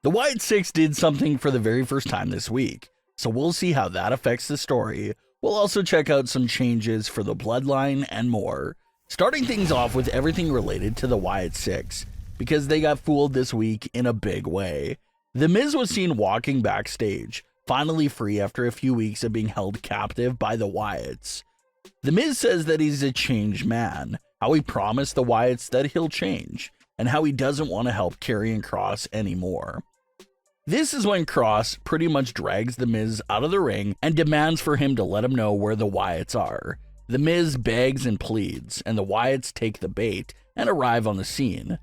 The Wyatt Six did something for the very first time this week, so we'll see how that affects the story. We'll also check out some changes for the Bloodline and more. Starting things off with everything related to the Wyatt Six, because they got fooled this week in a big way. The Miz was seen walking backstage, finally free after a few weeks of being held captive by the Wyatts. The Miz says that he's a changed man, how he promised the Wyatts that he'll change, and how he doesn't want to help Karrion Kross anymore. This is when Kross pretty much drags The Miz out of the ring and demands for him to let him know where the Wyatts are. The Miz begs and pleads, and the Wyatts take the bait and arrive on the scene.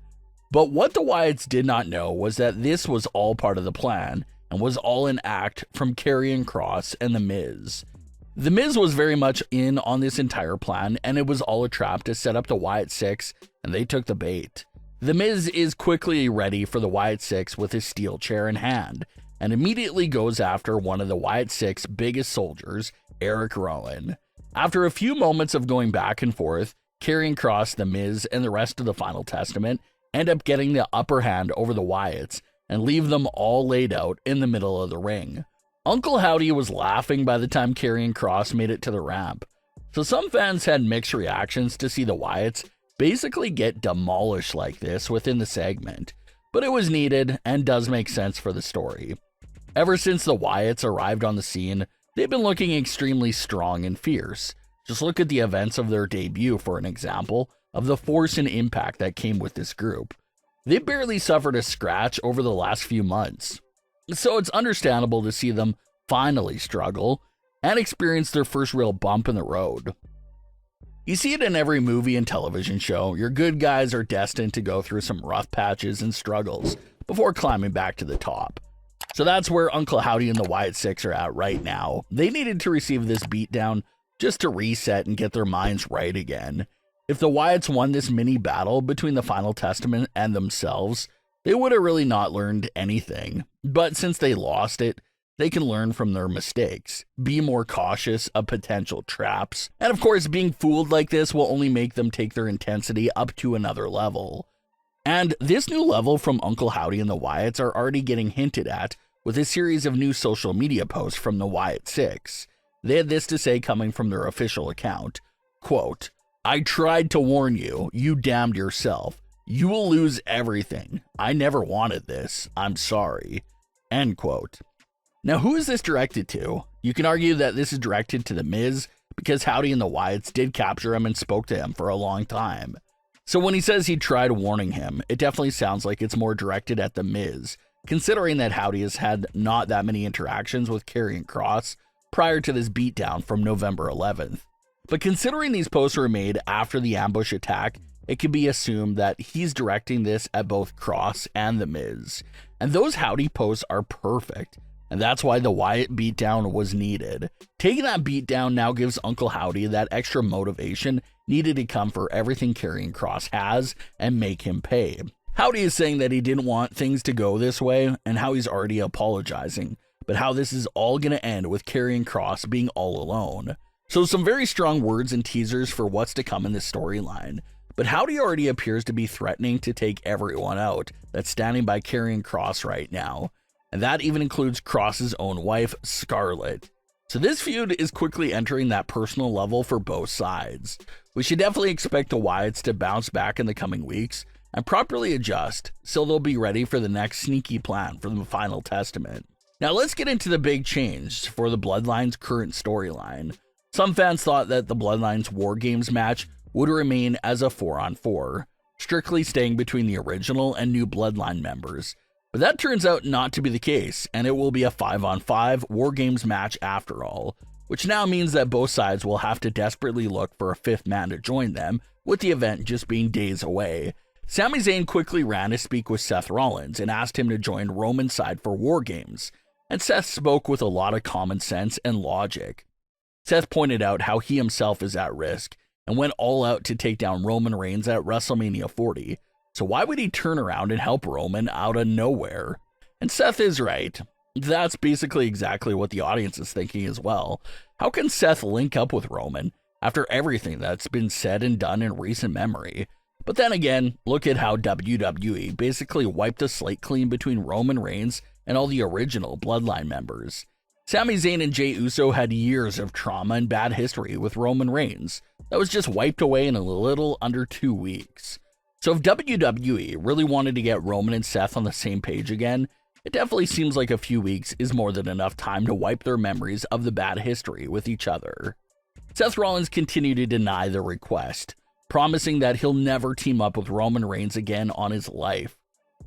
But what the Wyatts did not know was that this was all part of the plan, and was all an act from Karrion Kross and The Miz. The Miz was very much in on this entire plan, and it was all a trap to set up the Wyatt Six, and they took the bait. The Miz is quickly ready for the Wyatt Six with his steel chair in hand, and immediately goes after one of the Wyatt Six biggest soldiers, Eric Rowan. After a few moments of going back and forth, Karrion Kross, The Miz, and the rest of the Final Testament end up getting the upper hand over the Wyatts and leave them all laid out in the middle of the ring. Uncle Howdy was laughing by the time Karrion Kross made it to the ramp, so some fans had mixed reactions to see the Wyatts basically get demolished like this within the segment, but it was needed and does make sense for the story. Ever since the Wyatts arrived on the scene, they've been looking extremely strong and fierce. Just look at the events of their debut for an example of the force and impact that came with this group. They barely suffered a scratch over the last few months, so it's understandable to see them finally struggle and experience their first real bump in the road. You see it in every movie and television show. Your good guys are destined to go through some rough patches and struggles before climbing back to the top. So that's where Uncle Howdy and the Wyatt Six are at right now. They needed to receive this beatdown just to reset and get their minds right again. If the Wyatts won this mini battle between the Final Testament and themselves, they would have really not learned anything. But since they lost it, they can learn from their mistakes, be more cautious of potential traps, and of course being fooled like this will only make them take their intensity up to another level. And this new level from Uncle Howdy and the Wyatts are already getting hinted at with a series of new social media posts from the Wyatt Six. They had this to say coming from their official account, quote, "I tried to warn you, you damned yourself. You will lose everything. I never wanted this. I'm sorry." End quote. Now, who is this directed to? You can argue that this is directed to The Miz because Howdy and the Wyatts did capture him and spoke to him for a long time. So when he says he tried warning him, it definitely sounds like it's more directed at The Miz, considering that Howdy has had not that many interactions with Karrion Kross prior to this beatdown from November 11th. But considering these posts were made after the ambush attack, it can be assumed that he's directing this at both Kross and The Miz. And those Howdy posts are perfect. And that's why the Wyatt beatdown was needed. Taking that beatdown now gives Uncle Howdy that extra motivation needed to come for everything Karrion Kross has and make him pay. Howdy is saying that he didn't want things to go this way and how he's already apologizing, but how this is all going to end with Karrion Kross being all alone. So some very strong words and teasers for what's to come in this storyline. But Howdy already appears to be threatening to take everyone out that's standing by Karrion Kross right now. And that even includes Kross's own wife, Scarlett. So this feud is quickly entering that personal level for both sides. We should definitely expect the Wyatts to bounce back in the coming weeks and properly adjust, so they'll be ready for the next sneaky plan for the Final Testament. Now let's get into the big change for the Bloodline's current storyline. Some fans thought that the Bloodline's WarGames match would remain as a 4-on-4, strictly staying between the original and new Bloodline members. But that turns out not to be the case, and it will be a 5-on-5 WarGames match after all, which now means that both sides will have to desperately look for a fifth man to join them, with the event just being days away. Sami Zayn quickly ran to speak with Seth Rollins and asked him to join Roman's side for WarGames, and Seth spoke with a lot of common sense and logic. Seth pointed out how he himself is at risk, and went all out to take down Roman Reigns at WrestleMania 40, so why would he turn around and help Roman out of nowhere? And Seth is right. That's basically exactly what the audience is thinking as well. How can Seth link up with Roman after everything that's been said and done in recent memory? But then again, look at how WWE basically wiped the slate clean between Roman Reigns and all the original Bloodline members. Sami Zayn and Jey Uso had years of trauma and bad history with Roman Reigns that was just wiped away in a little under 2 weeks. So if WWE really wanted to get Roman and Seth on the same page again, it definitely seems like a few weeks is more than enough time to wipe their memories of the bad history with each other. Seth Rollins continued to deny the request, promising that he'll never team up with Roman Reigns again on his life,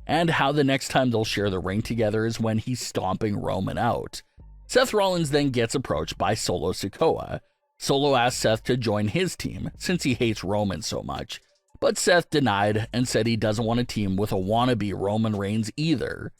and how the next time they'll share the ring together is when he's stomping Roman out. Seth Rollins then gets approached by Solo Sikoa. Solo asked Seth to join his team since he hates Roman so much, but Seth denied and said he doesn't want to team with a wannabe Roman Reigns either.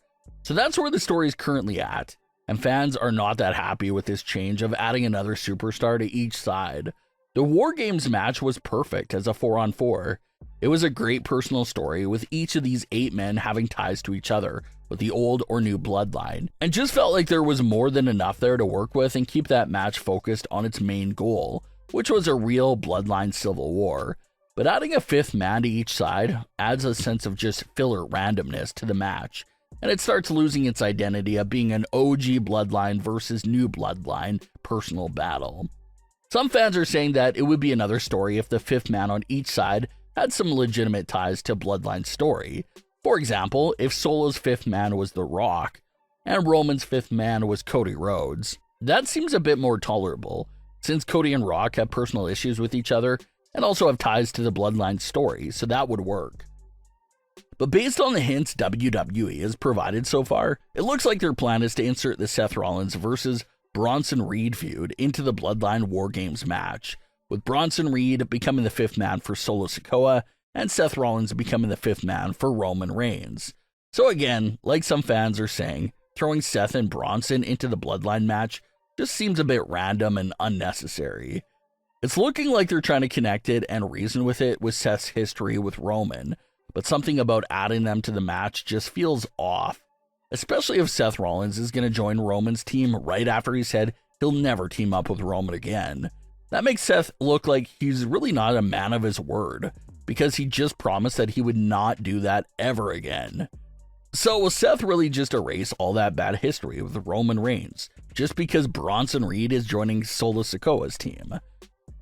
So that's where the story is currently at, and fans are not that happy with this change of adding another superstar to each side. The WarGames match was perfect as a 4-on-4. It was a great personal story with each of these 8 men having ties to each other with the old or new bloodline, and just felt like there was more than enough there to work with and keep that match focused on its main goal, which was a real bloodline civil war. But adding a 5th man to each side adds a sense of just filler randomness to the match, and it starts losing its identity of being an OG bloodline versus new bloodline personal battle. Some fans are saying that it would be another story if the 5th man on each side had some legitimate ties to Bloodline's story. For example, if Solo's 5th man was The Rock, and Roman's 5th man was Cody Rhodes. That seems a bit more tolerable, since Cody and Rock have personal issues with each other and also have ties to the Bloodline story, so that would work. But based on the hints WWE has provided so far, it looks like their plan is to insert the Seth Rollins versus Bronson Reed feud into the Bloodline WarGames match, with Bronson Reed becoming the 5th man for Solo Sikoa and Seth Rollins becoming the 5th man for Roman Reigns. So again, like some fans are saying, throwing Seth and Bronson into the Bloodline match just seems a bit random and unnecessary. It's looking like they're trying to connect it and reason with it with Seth's history with Roman, but something about adding them to the match just feels off, especially if Seth Rollins is going to join Roman's team right after he said he'll never team up with Roman again. That makes Seth look like he's really not a man of his word, because he just promised that he would not do that ever again. So will Seth really just erase all that bad history with Roman Reigns just because Bronson Reed is joining Solo Sikoa's team?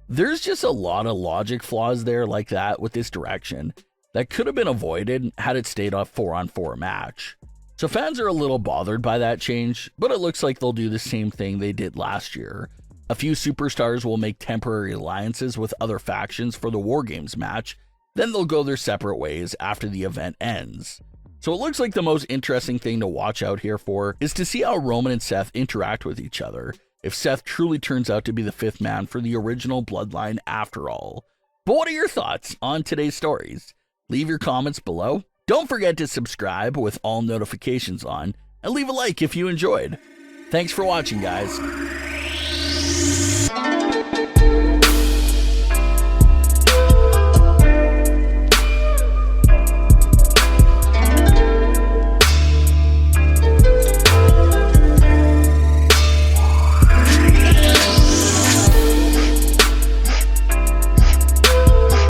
There's just a lot of logic flaws there like that with this direction that could have been avoided had it stayed a 4-on-4 match. So fans are a little bothered by that change, but it looks like they'll do the same thing they did last year. A few superstars will make temporary alliances with other factions for the WarGames match, then they'll go their separate ways after the event ends. So it looks like the most interesting thing to watch out here for is to see how Roman and Seth interact with each other, if Seth truly turns out to be the 5th man for the original Bloodline after all. But what are your thoughts on today's stories? Leave your comments below. Don't forget to subscribe with all notifications on, and leave a like if you enjoyed. Thanks for watching, guys.